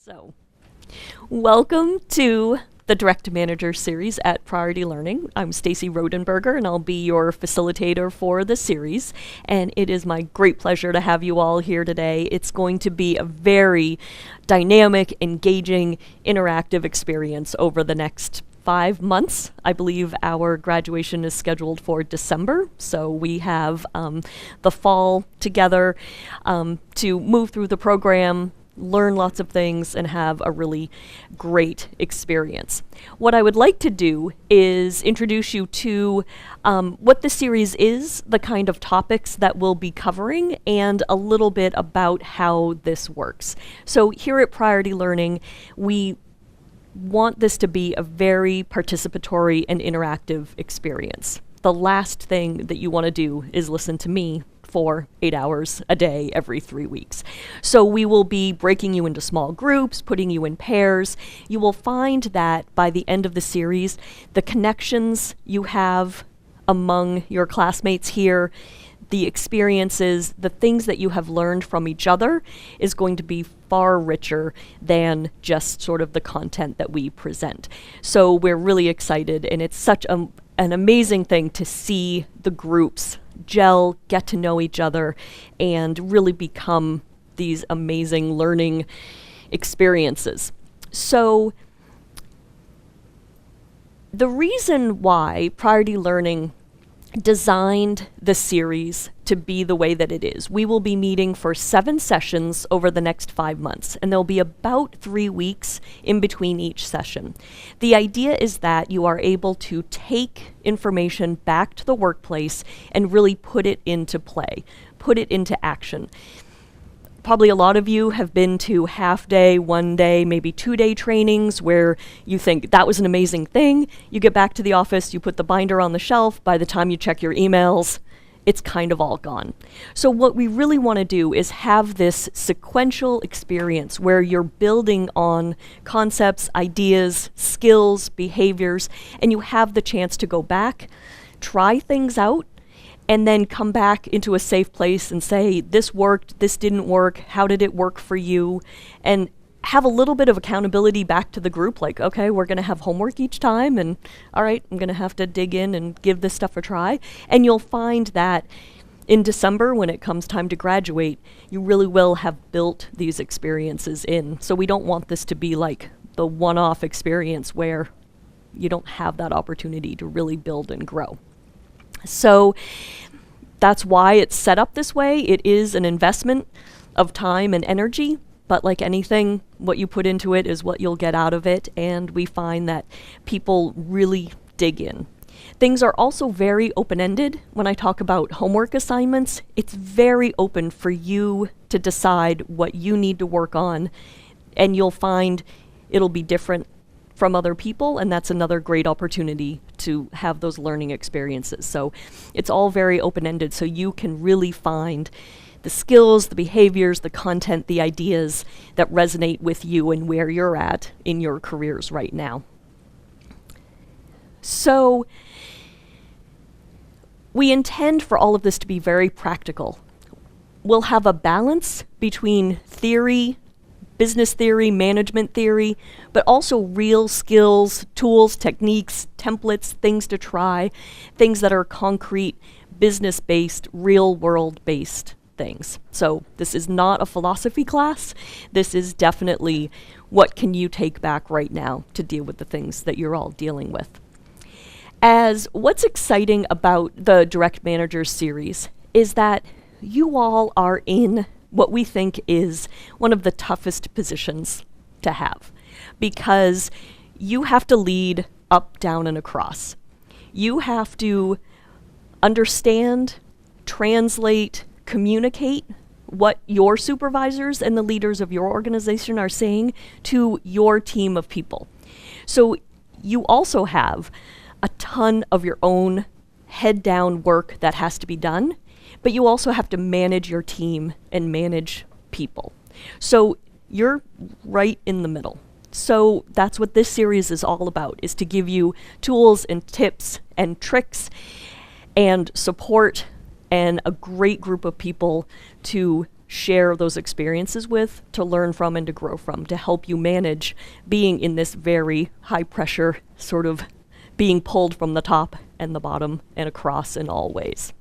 So, welcome to the Direct Manager series at Priority Learning. I'm Stacy Rodenberger, and I'll be your facilitator for the series. And it is my great pleasure to have you all here today. It's going to be a very dynamic, engaging, interactive experience over the next 5 months. I believe our graduation is scheduled for December, so we have the fall together to move through the program, learn lots of things, and have a really great experience. What I would like to do is introduce you to what the series is, the kind of topics that we'll be covering, and a little bit about how this works. So here at Priority Learning, we want this to be a very participatory and interactive experience. The last thing that you want to do is listen to me for 8 hours a day every 3 weeks. So we will be breaking you into small groups, putting you in pairs. You will find that by the end of the series, the connections you have among your classmates here, the experiences, the things that you have learned from each other is going to be far richer than just sort of the content that we present. So we're really excited, and it's such an amazing thing to see the groups gel, get to know each other, and really become these amazing learning experiences. So the reason why Priority Learning designed the series to be the way that it is, we will be meeting for 7 sessions over the next 5 months, and there'll be about 3 weeks in between each session. The idea is that you are able to take information back to the workplace and really put it into play, put it into action. Probably a lot of you have been to half-day, 1-day, maybe 2-day trainings where you think that was an amazing thing. You get back to the office, you put the binder on the shelf. By the time you check your emails, it's kind of all gone. So what we really want to do is have this sequential experience where you're building on concepts, ideas, skills, behaviors, and you have the chance to go back, try things out, and then come back into a safe place and say, this worked, this didn't work, how did it work for you? And have a little bit of accountability back to the group, like, okay, we're gonna have homework each time, and all right, I'm gonna have to dig in and give this stuff a try. And you'll find that in December, when it comes time to graduate, you really will have built these experiences in. So we don't want this to be like the one-off experience where you don't have that opportunity to really build and grow. So that's why it's set up this way. It is an investment of time and energy, but like anything, what you put into it is what you'll get out of it, and we find that people really dig in. Things are also very open-ended. When I talk about homework assignments, it's very open for you to decide what you need to work on, and you'll find it'll be different from other people, and that's another great opportunity to have those learning experiences. So it's all very open-ended, so you can really find the skills, the behaviors, the content, the ideas that resonate with you and where you're at in your careers right now. So we intend for all of this to be very practical. We'll have a balance between theory, business theory, management theory, but also real skills, tools, techniques, templates, things to try, things that are concrete, business-based, real-world-based things. So this is not a philosophy class. This is definitely what can you take back right now to deal with the things that you're all dealing with. As what's exciting about the Direct Manager series is that you all are in what we think is one of the toughest positions to have, because you have to lead up, down, and across. You have to understand, translate, communicate what your supervisors and the leaders of your organization are saying to your team of people. So you also have a ton of your own head-down work that has to be done, but you also have to manage your team and manage people. So you're right in the middle. So that's what this series is all about, is to give you tools and tips and tricks and support and a great group of people to share those experiences with, to learn from and to grow from, to help you manage being in this very high pressure sort of being pulled from the top and the bottom and across in all ways.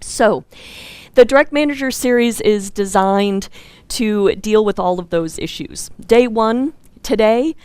So the Direct Manager series is designed to deal with all of those issues. Day one, today,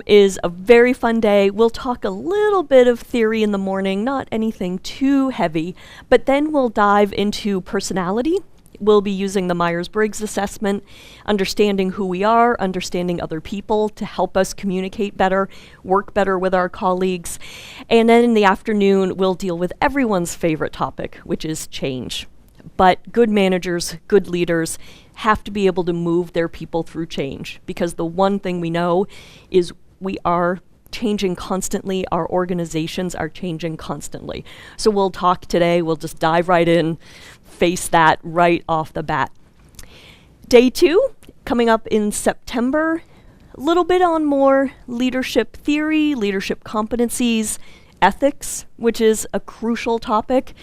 is a very fun day. We'll talk a little bit of theory in the morning, not anything too heavy, but then we'll dive into personality. We'll be using the Myers-Briggs assessment, understanding who we are, understanding other people to help us communicate better, work better with our colleagues. And then in the afternoon, we'll deal with everyone's favorite topic, which is change. But good managers, good leaders have to be able to move their people through change, because the one thing we know is we are changing constantly. Our organizations are changing constantly. So we'll talk today, we'll just dive right in, face that right off the bat. Day two, coming up in September, a little bit on more leadership theory, leadership competencies, ethics, which is a crucial topic.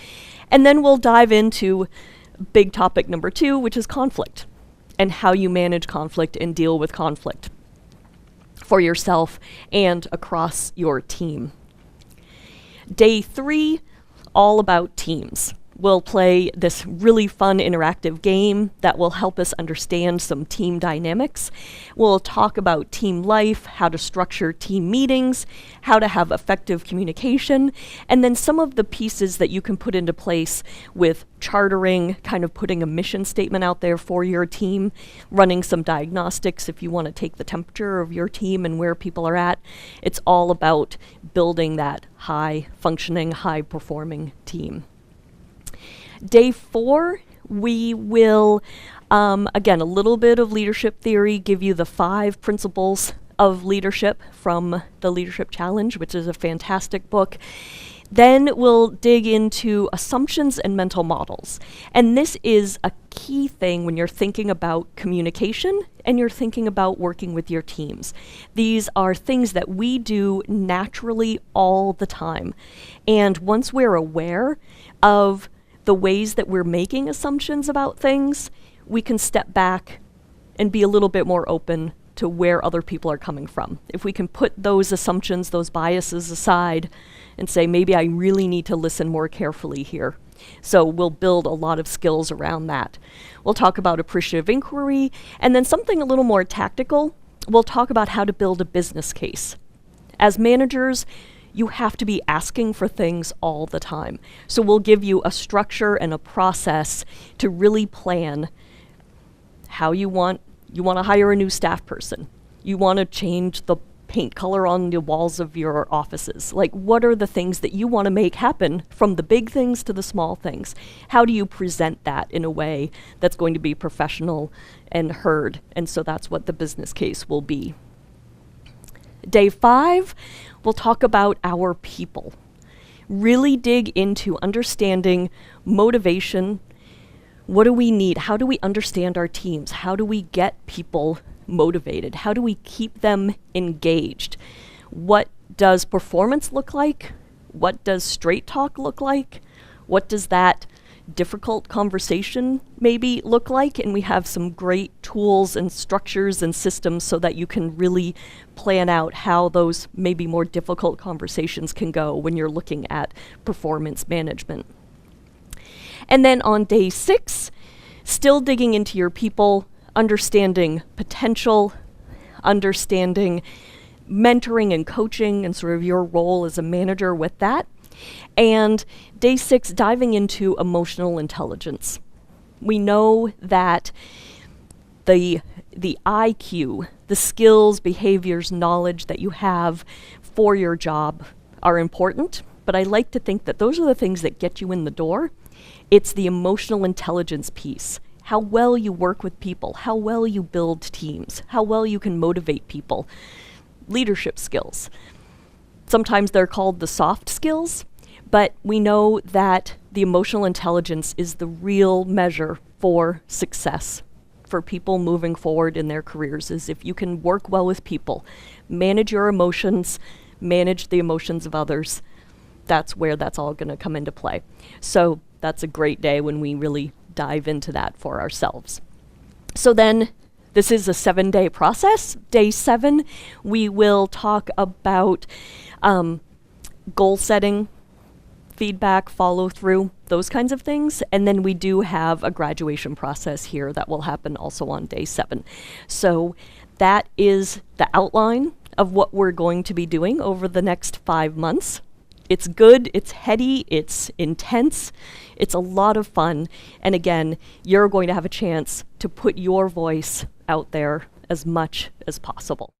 And then we'll dive into big topic number 2, which is conflict, and how you manage conflict and deal with conflict for yourself and across your team. Day 3, all about teams. We'll play this really fun interactive game that will help us understand some team dynamics. We'll talk about team life, how to structure team meetings, how to have effective communication, and then some of the pieces that you can put into place with chartering, kind of putting a mission statement out there for your team, running some diagnostics if you want to take the temperature of your team and where people are at. It's all about building that high-functioning, high-performing team. Day 4, we will, again, a little bit of leadership theory, give you the 5 principles of leadership from the Leadership Challenge, which is a fantastic book. Then we'll dig into assumptions and mental models. And this is a key thing when you're thinking about communication and you're thinking about working with your teams. These are things that we do naturally all the time. And once we're aware of the ways that we're making assumptions about things, we can step back and be a little bit more open to where other people are coming from. If we can put those assumptions, those biases aside and say, maybe I really need to listen more carefully here. So we'll build a lot of skills around that. We'll talk about appreciative inquiry, and then something a little more tactical, we'll talk about how to build a business case. As managers, you have to be asking for things all the time. So we'll give you a structure and a process to really plan how you want to hire a new staff person. You want to change the paint color on the walls of your offices. Like, what are the things that you want to make happen, from the big things to the small things? How do you present that in a way that's going to be professional and heard? And so that's what the business case will be. Day 5, we'll talk about our people. Really dig into understanding motivation. What do we need? How do we understand our teams? How do we get people motivated? How do we keep them engaged? What does performance look like? What does straight talk look like? What does that difficult conversation maybe look like? And we have some great tools and structures and systems so that you can really plan out how those maybe more difficult conversations can go when you're looking at performance management. And then on day 6, still digging into your people, understanding potential, understanding mentoring and coaching and sort of your role as a manager with that. And day 6, diving into emotional intelligence. We know that the IQ, the skills, behaviors, knowledge that you have for your job are important, but I like to think that those are the things that get you in the door. It's the emotional intelligence piece. How well you work with people, how well you build teams, how well you can motivate people. Leadership skills. Sometimes they're called the soft skills, but we know that the emotional intelligence is the real measure for success for people moving forward in their careers, is if you can work well with people, manage your emotions, manage the emotions of others, that's where that's all going to come into play. So that's a great day when we really dive into that for ourselves. So then, this is a 7-day process. Day 7, we will talk about goal setting, feedback, follow through, those kinds of things. And then we do have a graduation process here that will happen also on day 7. So that is the outline of what we're going to be doing over the next 5 months. It's good, it's heady, it's intense, it's a lot of fun. And again, you're going to have a chance to put your voice out there as much as possible.